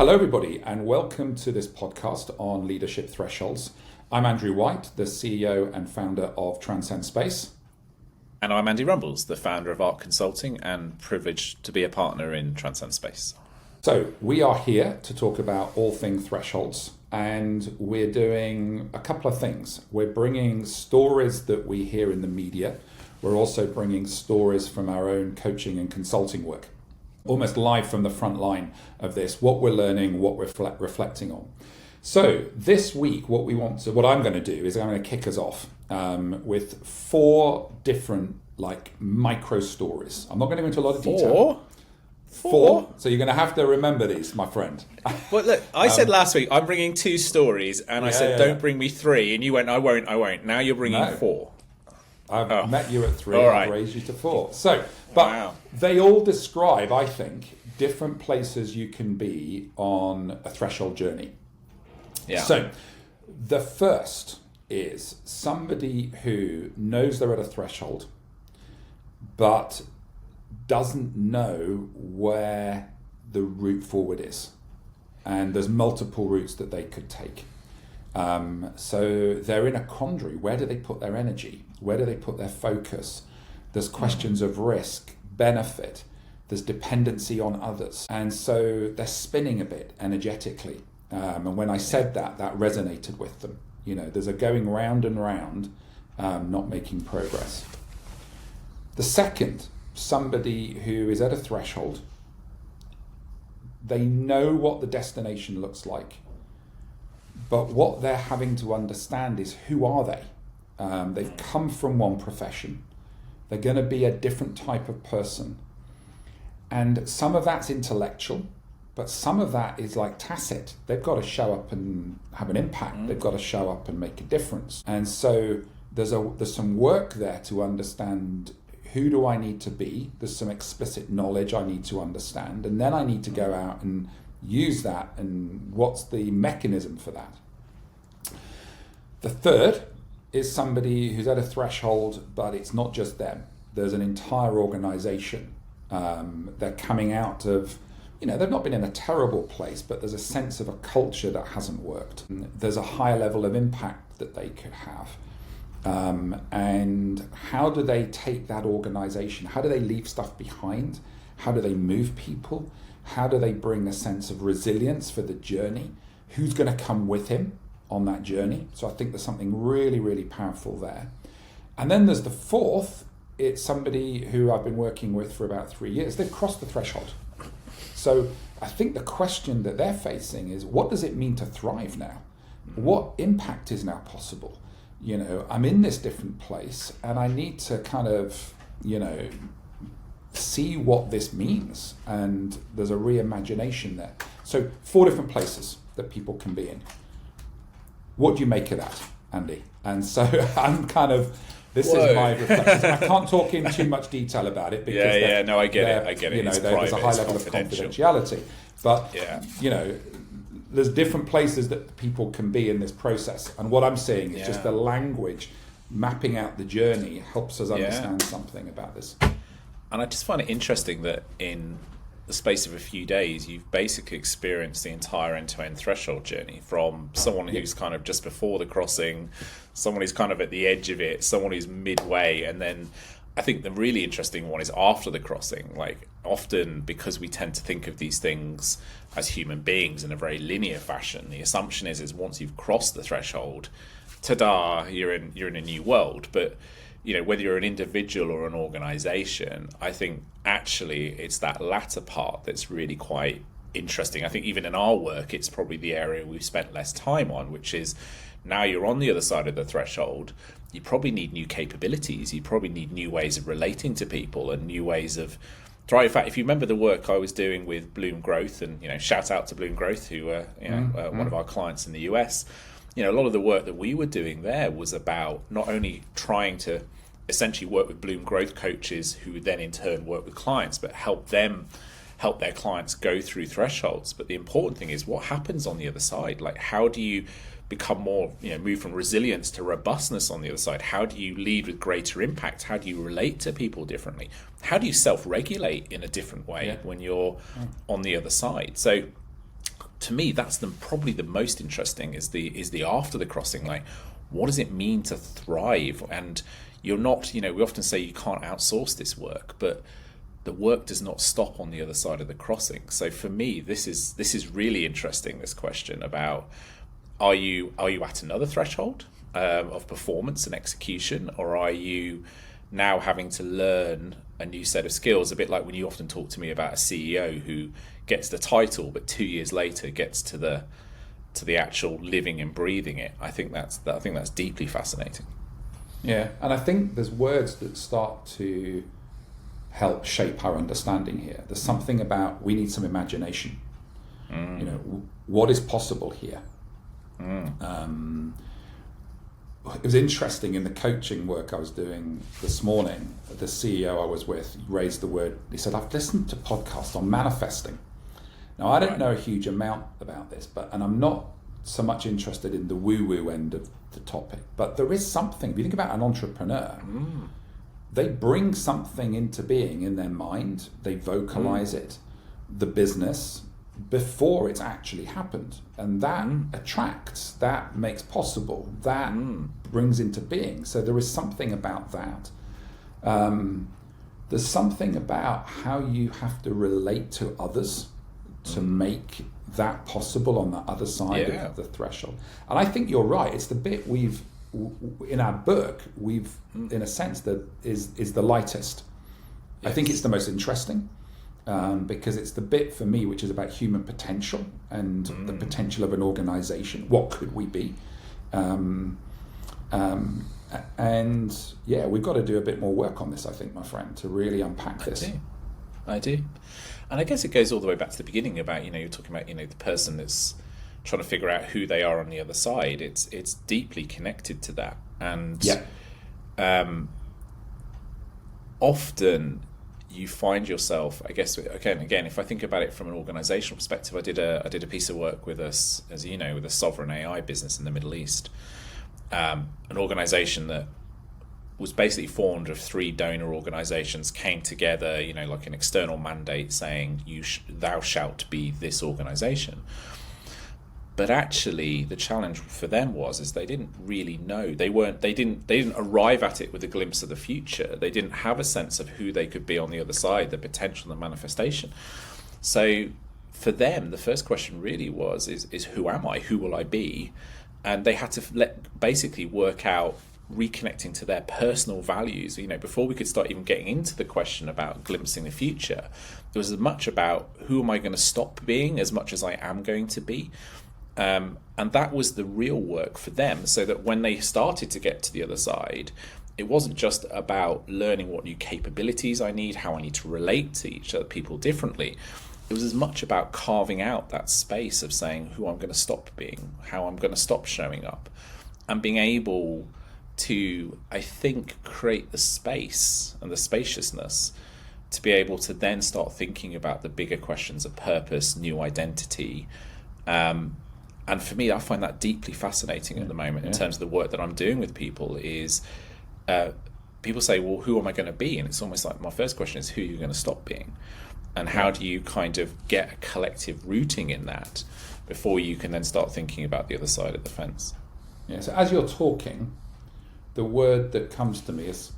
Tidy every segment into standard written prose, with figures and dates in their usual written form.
Hello, everybody, and welcome to this podcast on leadership thresholds. I'm Andrew White, the CEO and founder of Transcend Space. And I'm Andy Rumbles, the founder of Arc Consulting and privileged to be a partner in Transcend Space. So we are here to talk about all things thresholds, and we're doing a couple of things. We're bringing stories that we hear in the media. We're also bringing stories from our own coaching and consulting work. Almost live from the front line of this, what we're learning, what we're reflecting on. So this week, what I'm going to do is I'm going to kick us off with 4 different micro stories. I'm not going to go into a lot of detail. Four? So you're going to have to remember these, my friend. Well, look, I said last week I'm bringing 2 stories, and I said don't bring me 3, and you went I won't. Now you're bringing 4. I've met you at 3, All I've raised you to 4. So, but they all describe, I think, different places you can be on a threshold journey. Yeah. So, the first is somebody who knows they're at a threshold, but doesn't know where the route forward is. And there's multiple routes that they could take. So they're in a quandary. Where do they put their energy? Where do they put their focus? There's questions of risk, benefit. There's dependency on others. And so they're spinning a bit energetically. And when I said that resonated with them. You know, there's a going round and round, not making progress. The second, somebody who is at a threshold, they know what the destination looks like. But what they're having to understand is, who are they? They've come from one profession. They're going to be a different type of person. And some of that's intellectual, but some of that is tacit. They've got to show up and have an impact. They've got to show up and make a difference. And so there's some work there to understand, who do I need to be? There's some explicit knowledge I need to understand. And then I need to go out and use that, and what's the mechanism for that? The third is somebody who's at a threshold, but it's not just them. There's an entire organization. They're coming out of, they've not been in a terrible place, but there's a sense of a culture that hasn't worked. There's a higher level of impact that they could have. And how do they take that organization? How do they leave stuff behind? How do they move people? How do they bring a sense of resilience for the journey? Who's going to come with him on that journey? So I think there's something really, really powerful there. And then there's the fourth. It's somebody who I've been working with for about 3 years. They've crossed the threshold. So I think the question that they're facing is, what does it mean to thrive now? What impact is now possible? I'm in this different place, and I need to kind of, see what this means, and there's a reimagination there. So 4 different places that people can be in. What do you make of that, Andy? And so I'm kind of, this is my reflection. I can't talk in too much detail about it because I get it. There's a high level of confidentiality, but there's different places that people can be in this process. And what I'm seeing is just the language, mapping out the journey helps us understand something about this. And I just find it interesting that in the space of a few days, you've basically experienced the entire end-to-end threshold journey, from someone who's kind of just before the crossing, someone who's kind of at the edge of it, someone who's midway, and then I think the really interesting one is after the crossing. Often, because we tend to think of these things as human beings in a very linear fashion, the assumption is once you've crossed the threshold, ta-da, you're in a new world. But whether you're an individual or an organization, I think actually it's that latter part that's really quite interesting. I think even in our work, it's probably the area we've spent less time on, which is, now you're on the other side of the threshold, you probably need new capabilities. You probably need new ways of relating to people and new ways of trying. In fact, if you remember the work I was doing with Bloom Growth, and shout out to Bloom Growth, who are one of our clients in the US. A lot of the work that we were doing there was about not only trying to essentially work with Bloom Growth coaches, who would then in turn work with clients, but help their clients go through thresholds. But the important thing is, what happens on the other side? How do you become more, move from resilience to robustness on the other side? How do you lead with greater impact? How do you relate to people differently? How do you self-regulate in a different way when you're on the other side? So to me, that's probably the most interesting is the after the crossing. Like, what does it mean to thrive? And you're not, we often say you can't outsource this work, but the work does not stop on the other side of the crossing. So for me, this is really interesting. This question about are you at another threshold of performance and execution, or are you now having to learn a new set of skills? A bit like when you often talk to me about a CEO who gets the title, but 2 years later gets to the actual living and breathing it. I think that's deeply fascinating. Yeah, and I think there's words that start to help shape our understanding here. There's something about we need some imagination. What is possible here? It was interesting in the coaching work I was doing this morning. The CEO I was with raised the word. He said, "I've listened to podcasts on manifesting." Now, I don't know a huge amount about this, and I'm not so much interested in the woo-woo end of the topic. But there is something. If you think about an entrepreneur, they bring something into being in their mind. They vocalize it, the business, before it's actually happened, and that attracts, that makes possible, that brings into being. So there is something about that. There's something about how you have to relate to others to make that possible on the other side of the threshold. And I think you're right. It's the bit we've in our book, we've in a sense that is the lightest. Yes. I think it's the most interesting. Because it's the bit for me which is about human potential and the potential of an organization. What could we be? And yeah, we've got to do a bit more work on this, I think, my friend, to really unpack this. I do. And I guess it goes all the way back to the beginning about, you're talking about, the person that's trying to figure out who they are on the other side. It's deeply connected to that. And often you find yourself, I guess, again, if I think about it from an organizational perspective, I did a piece of work with us, as you know, with a sovereign AI business in the Middle East, an organization that was basically formed of 3 donor organizations, came together, like an external mandate saying, thou shalt be this organization. But actually, the challenge for them is they didn't really know. They didn't arrive at it with a glimpse of the future. They didn't have a sense of who they could be on the other side, the potential, the manifestation. So for them, the first question really is who am I? Who will I be? And they had to basically work out, reconnecting to their personal values. Before we could start even getting into the question about glimpsing the future, it was as much about who am I going to stop being as much as I am going to be. And that was the real work for them, so that when they started to get to the other side, it wasn't just about learning what new capabilities I need, how I need to relate to each other, people differently. It was as much about carving out that space of saying who I'm going to stop being, how I'm going to stop showing up, and being able to, I think, create the space and the spaciousness to be able to then start thinking about the bigger questions of purpose, new identity. And for me, I find that deeply fascinating at the moment in terms of the work that I'm doing with people is people say, well, who am I going to be? And it's almost like my first question is, who are you going to stop being? And how do you kind of get a collective rooting in that before you can then start thinking about the other side of the fence? Yeah, so as you're talking, the word that comes to me is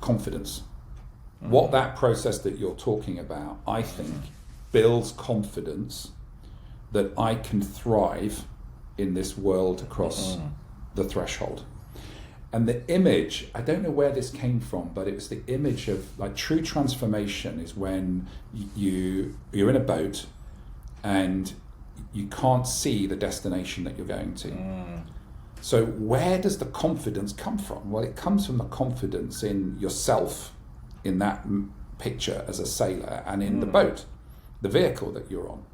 confidence. What that process that you're talking about, I think, builds confidence that I can thrive in this world across the threshold. And the image, I don't know where this came from, but it was the image of like true transformation is when you're in a boat and you can't see the destination that you're going to. So where does the confidence come from? Well, it comes from the confidence in yourself, in that picture as a sailor, and in the boat, the vehicle that you're on.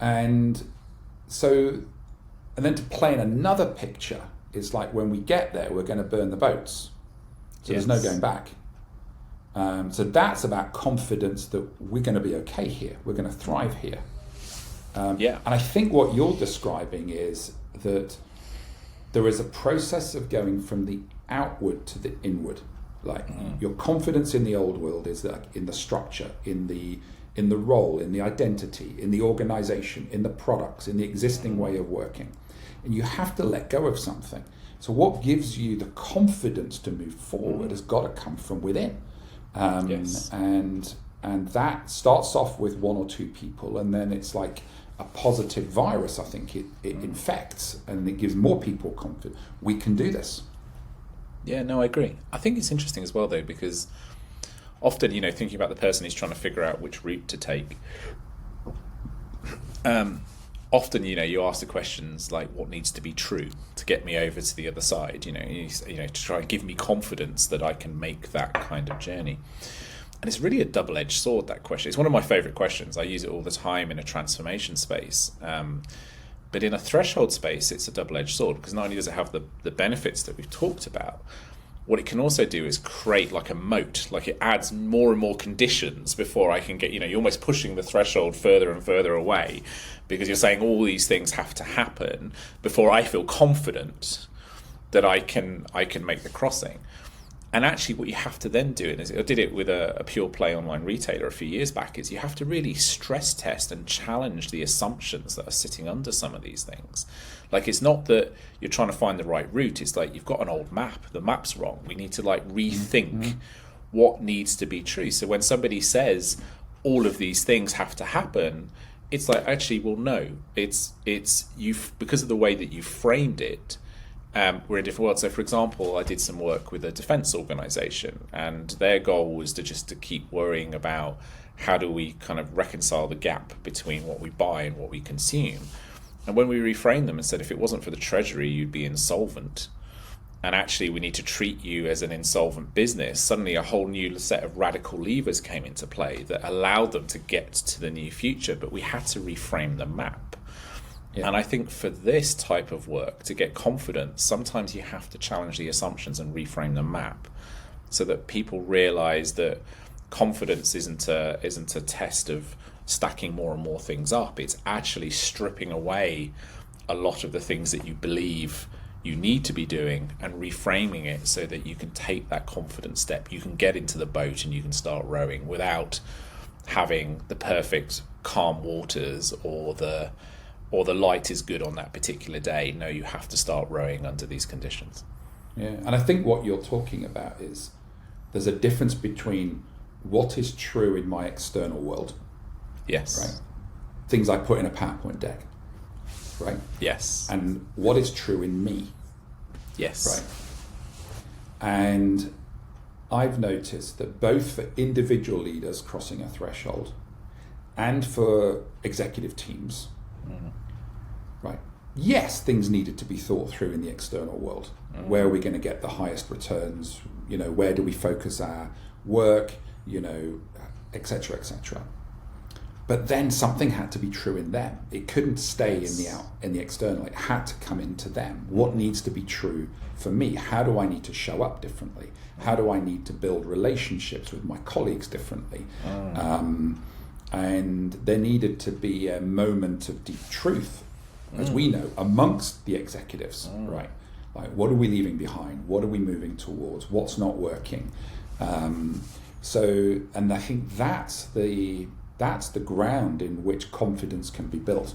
And then to play in another picture is like when we get there, we're going to burn the boats. So there's no going back. So that's about confidence that we're going to be okay here. We're going to thrive here. And I think what you're describing is that there is a process of going from the outward to the inward. Like your confidence in the old world is like in the structure, in the in the role, in the identity, in the organization, in the products, in the existing way of working. And you have to let go of something. So what gives you the confidence to move forward has got to come from within. And that starts off with one or two people, and then it's like a positive virus. I think it infects, and it gives more people confidence. We can do this. Yeah, no, I agree. I think it's interesting as well, though, because often, thinking about the person who's trying to figure out which route to take, often, you ask the questions like, what needs to be true to get me over to the other side, to try and give me confidence that I can make that kind of journey. And it's really a double-edged sword, that question. It's one of my favorite questions. I use it all the time in a transformation space. But in a threshold space, it's a double-edged sword, because not only does it have the benefits that we've talked about, what it can also do is create like a moat, like it adds more and more conditions before I can get, you're almost pushing the threshold further and further away, because you're saying all these things have to happen before I feel confident that I can make the crossing. And actually what you have to then do, and I did it with a pure play online retailer a few years back, is you have to really stress test and challenge the assumptions that are sitting under some of these things. Like, it's not that you're trying to find the right route, it's like you've got an old map, the map's wrong. We need to rethink what needs to be true. So when somebody says all of these things have to happen, it's like, actually, well, no, it's you, because of the way that you framed it. We're in different worlds. So, for example, I did some work with a defence organisation, and their goal was to keep worrying about how do we kind of reconcile the gap between what we buy and what we consume. And when we reframed them and said, if it wasn't for the Treasury, you'd be insolvent, and actually we need to treat you as an insolvent business, suddenly a whole new set of radical levers came into play that allowed them to get to the new future. But we had to reframe the map. Yeah. And I think for this type of work, to get confidence, sometimes you have to challenge the assumptions and reframe the map, so that people realize that confidence isn't a test of stacking more and more things up. It's actually stripping away a lot of the things that you believe you need to be doing and reframing it so that you can take that confident step. You can get into the boat and you can start rowing without having the perfect calm waters or the light is good on that particular day. No, you have to start rowing under these conditions. Yeah, and I think what you're talking about is there's a difference between what is true in my external world. Yes. Right? Things I put in a PowerPoint deck. Right? Yes. And what is true in me. Yes. Right? And I've noticed that both for individual leaders crossing a threshold and for executive teams, right? Yes, things needed to be thought through in the external world. Where are we going to get the highest returns? Where do we focus our work? Et cetera, et cetera. But then something had to be true in them. It couldn't stay in the external. It had to come into them. What needs to be true for me? How do I need to show up differently? How do I need to build relationships with my colleagues differently? And there needed to be a moment of deep truth, as we know, amongst the executives, right? Like, what are we leaving behind? What are we moving towards? What's not working? And I think that's the ground in which confidence can be built.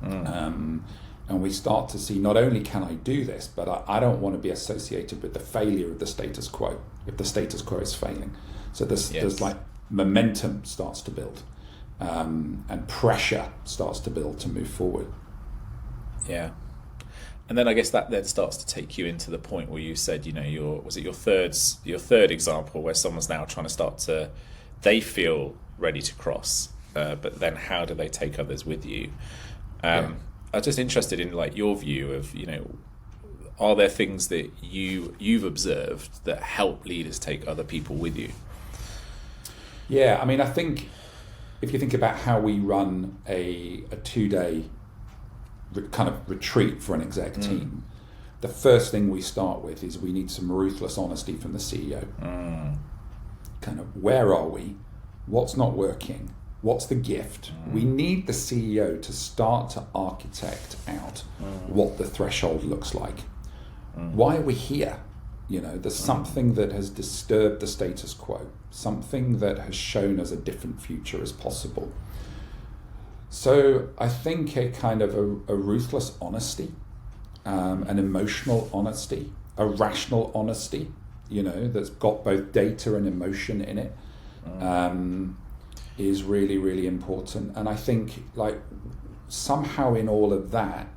And we start to see, not only can I do this, but I don't want to be associated with the failure of the status quo, if the status quo is failing. So there's like momentum starts to build. And pressure starts to build to move forward. Yeah. And then I guess that then starts to take you into the point where you said, your third example where someone's now trying to start to, they feel ready to cross, but then how do they take others with you? I'm just interested in your view of, are there things that you've observed that help leaders take other people with you? Yeah, I mean, I think if you think about how we run a 2-day kind of retreat for an exec team, the first thing we start with is we need some ruthless honesty from the CEO. Kind of, where are we? What's not working? What's the gift? We need the CEO to start to architect out what the threshold looks like. Why are we here? There's something that has disturbed the status quo, something that has shown us a different future is possible. So I think a kind of a ruthless honesty, an emotional honesty, a rational honesty, that's got both data and emotion in it, is really, really important. And I think like somehow in all of that,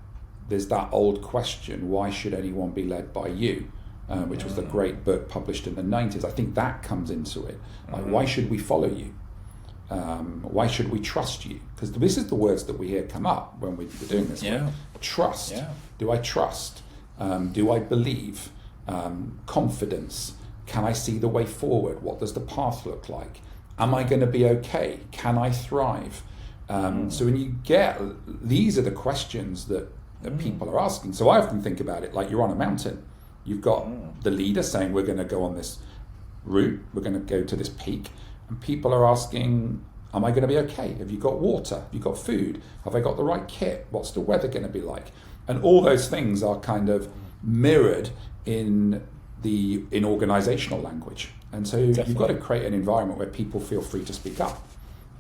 there's that old question, why should anyone be led by you? Which was the great book published in the 90s. I think that comes into it. Like, why should we follow you? Why should we trust you? Because this is the words that we hear come up when we're doing this work. Trust. Yeah. Do I trust? Do I believe? Confidence. Can I see the way forward? What does the path look like? Am I going to be okay? Can I thrive? So when you these are the questions that people are asking. So I often think about it like you're on a mountain. You've got the leader saying, we're going to go on this route, we're going to go to this peak, and people are asking, am I going to be okay? Have you got water? Have you got food? Have I got the right kit? What's the weather going to be like? And all those things are kind of mirrored in organisational language. And so you've got to create an environment where people feel free to speak up.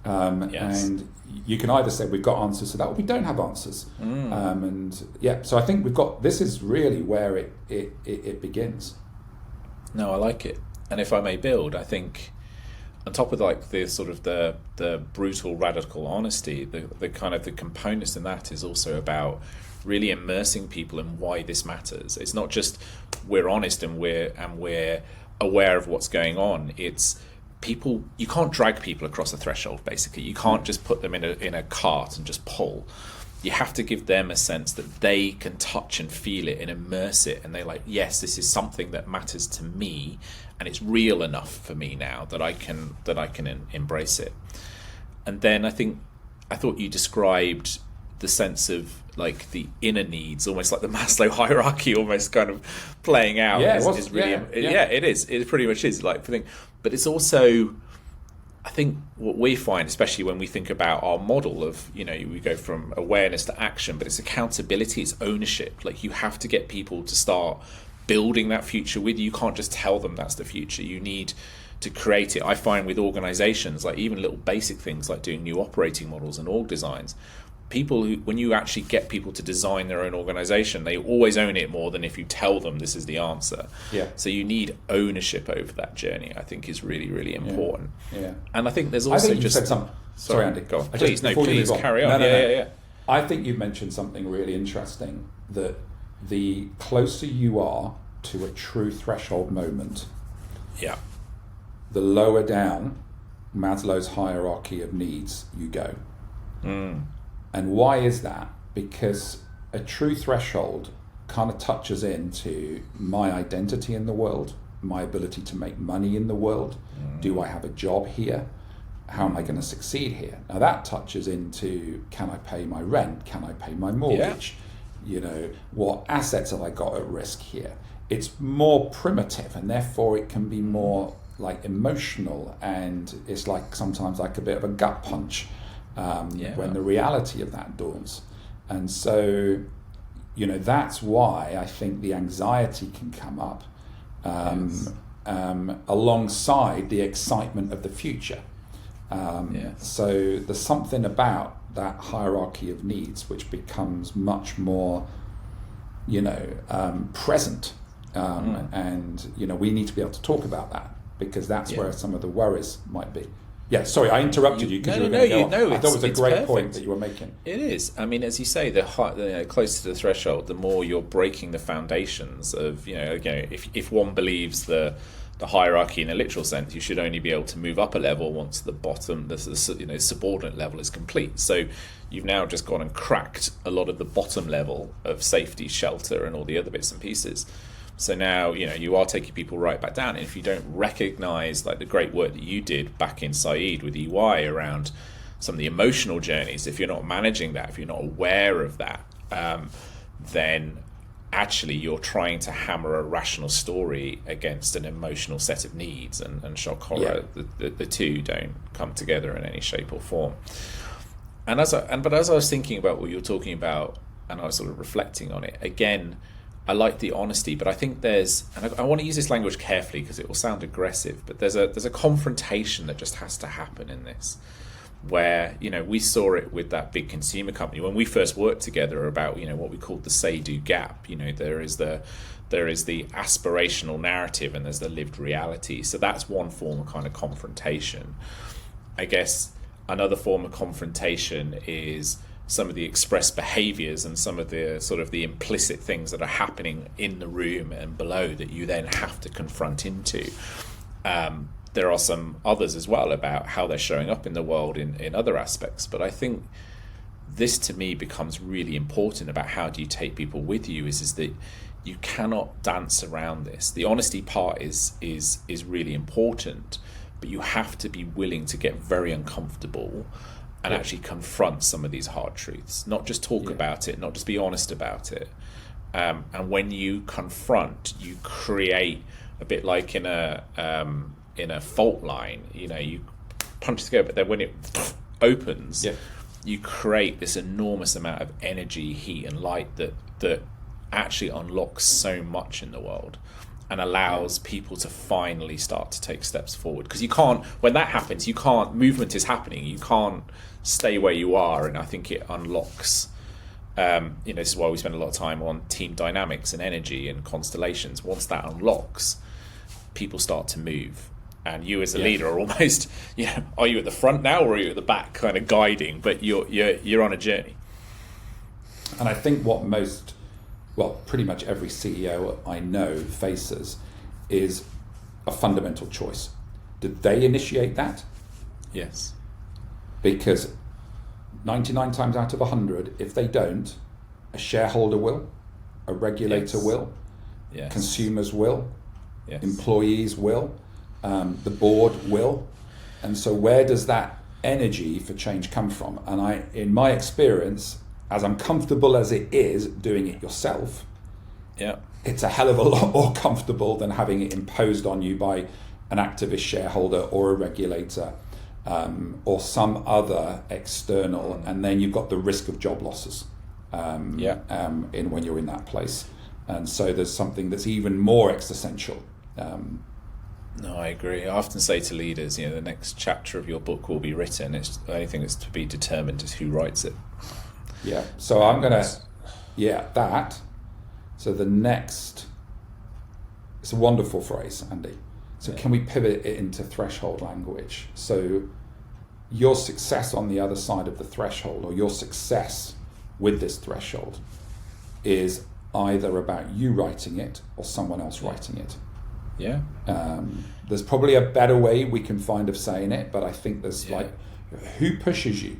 And you can either say we've got answers to that or we don't have answers. So I think this is really where it begins. No, I like it. And if I may build, I think on top of like the sort of the brutal radical honesty, the kind of the components in that is also about really immersing people in why this matters. It's not just we're honest and we're aware of what's going on. It's people, you can't drag people across a threshold, basically. You can't just put them in a cart and just pull. You have to give them a sense that they can touch and feel it and immerse it, and they're like, yes, this is something that matters to me, and it's real enough for me now that I can embrace it. And then I thought you described the sense of like the inner needs, almost like the Maslow hierarchy, almost kind of playing out. Is really, it is. It pretty much is like the thing. But it's also, I think what we find, especially when we think about our model of, we go from awareness to action, but it's accountability, it's ownership. Like you have to get people to start building that future with you. You can't just tell them that's the future. You need to create it. I find with organizations, like even little basic things like doing new operating models and org designs, people who, when you actually get people to design their own organization, they always own it more than if you tell them this is the answer. So you need ownership over that journey, I think is really, really important. And I think there's also sorry Andy, go on. Please carry on. I think you've mentioned something really interesting, that the closer you are to a true threshold moment, the lower down Maslow's hierarchy of needs you go. And why is that? Because a true threshold kind of touches into my identity in the world, my ability to make money in the world. Do I have a job here? How am I going to succeed here? Now that touches into, can I pay my rent? Can I pay my mortgage? What assets have I got at risk here? It's more primitive, and therefore it can be more like emotional, and it's like sometimes like a bit of a gut punch. When the reality of that dawns. And so, that's why I think the anxiety can come up alongside the excitement of the future. So there's something about that hierarchy of needs which becomes much more, present. And, we need to be able to talk about that, because that's where some of the worries might be. Yeah, sorry, I interrupted you because you were going to go on. I thought it was a great point that you were making. It is. I mean, as you say, the closer to the threshold, the more you're breaking the foundations of, if one believes the hierarchy in a literal sense, you should only be able to move up a level once the bottom, the subordinate level is complete. So you've now just gone and cracked a lot of the bottom level of safety, shelter, and all the other bits and pieces. So now, you are taking people right back down. And if you don't recognize like the great work that you did back in Said with EY around some of the emotional journeys, if you're not managing that, if you're not aware of that, then actually you're trying to hammer a rational story against an emotional set of needs, and shock horror, the two don't come together in any shape or form. But as I was thinking about what you're talking about, and I was sort of reflecting on it, again, I like the honesty, but I think there's, and I want to use this language carefully because it will sound aggressive, but there's a confrontation that just has to happen in this, where, you know, we saw it with that big consumer company when we first worked together about, you know, what we called the say-do gap. You know, there is the aspirational narrative and there's the lived reality. So that's one form of kind of confrontation. I guess another form of confrontation is some of the expressed behaviors and some of the sort of the implicit things that are happening in the room and below that you then have to confront into. There are some others as well about how they're showing up in the world in other aspects. But I think this to me becomes really important about how do you take people with you is that you cannot dance around this. The honesty part is really important, but you have to be willing to get very uncomfortable and actually confront some of these hard truths, not just talk about it, not just be honest about it. And when you confront, you create a bit like in a fault line, you know, you punch together, but then when it opens, you create this enormous amount of energy, heat and light that actually unlocks so much in the world and allows people to finally start to take steps forward. Because you can't, when that happens, you can't, movement is happening, you can't stay where you are. And I think it unlocks, you know, this is why we spend a lot of time on team dynamics and energy and constellations. Once that unlocks, people start to move. And you as a leader are almost, you know, are you at the front now or are you at the back kind of guiding? But you're on a journey. And I think what pretty much every CEO I know faces is a fundamental choice. Did they initiate that? Yes. Because 99 times out of 100, if they don't, a shareholder will, a regulator will, consumers will, employees will, the board will. And so where does that energy for change come from? And in my experience, as uncomfortable as it is doing it yourself, it's a hell of a lot more comfortable than having it imposed on you by an activist shareholder or a regulator or some other external, and then you've got the risk of job losses when you're in that place. And so there's something that's even more existential. No, I agree. I often say to leaders, you know, the next chapter of your book will be written. It's the only thing that's to be determined is who writes it. Yeah. So I'm going to, that. So the next, it's a wonderful phrase, Andy. So can we pivot it into threshold language? So your success on the other side of the threshold, or your success with this threshold, is either about you writing it or someone else writing it. Yeah. There's probably a better way we can find of saying it, but I think there's like, who pushes you?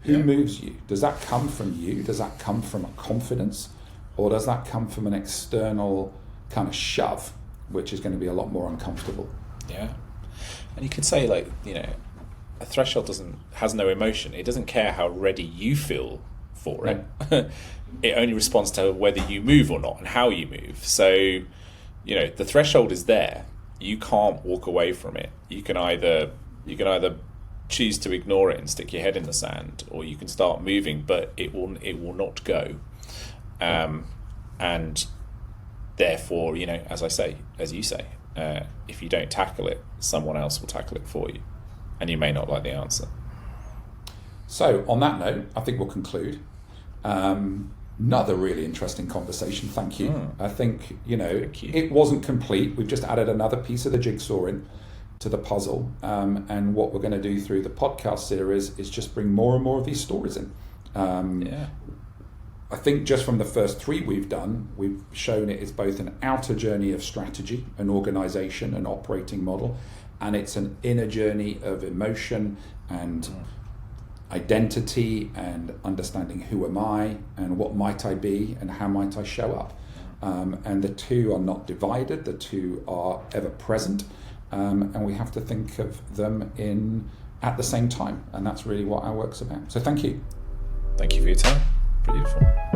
Who moves you? Does that come from you? Does that come from a confidence? Or does that come from an external kind of shove, which is going to be a lot more uncomfortable? Yeah. And you could say, like, you know, a threshold has no emotion. It doesn't care how ready you feel for it. It only responds to whether you move or not and how you move. So, you know, the threshold is there. You can't walk away from it. You can either choose to ignore it and stick your head in the sand, or you can start moving, but it will not go. And therefore, you know, as you say, if you don't tackle it, someone else will tackle it for you, and you may not like the answer. So on that note, I think we'll conclude. Another really interesting conversation. Thank you. I think, you know, it wasn't complete. We've just added another piece of the jigsaw to the puzzle. And what we're going to do through the podcast series is just bring more and more of these stories in. I think just from the first 3 we've done, we've shown it is both an outer journey of strategy, an organization, an operating model, and it's an inner journey of emotion and identity and understanding who am I and what might I be and how might I show up. And the two are not divided, the two are ever present, and we have to think of them at the same time, and that's really what our work's about. So thank you. Thank you for your time. Beautiful.